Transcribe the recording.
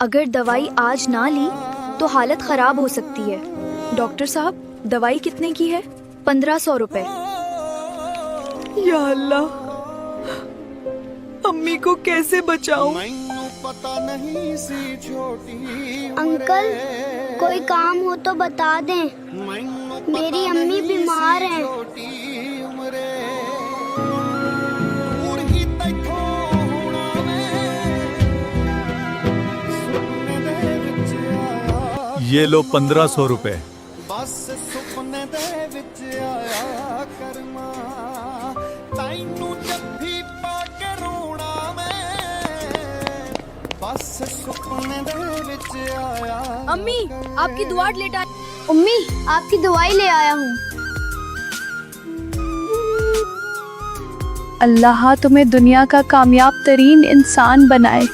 अगर दवाई आज ना ली तो हालत खराब हो सकती है। डॉक्टर साहब, दवाई कितने की है? 1500 रुपए। या अल्लाह, अम्मी को कैसे बचाऊं? अंकल, कोई काम हो तो बता दें, मेरी अम्मी बीमार हैं। ये लो 1500 रुपए। अम्मी, आपकी दुआ लेट आई। अम्मी, आपकी दवाई ले आया हूँ। अल्लाह तुम्हें दुनिया का कामयाब तरीन इंसान बनाए।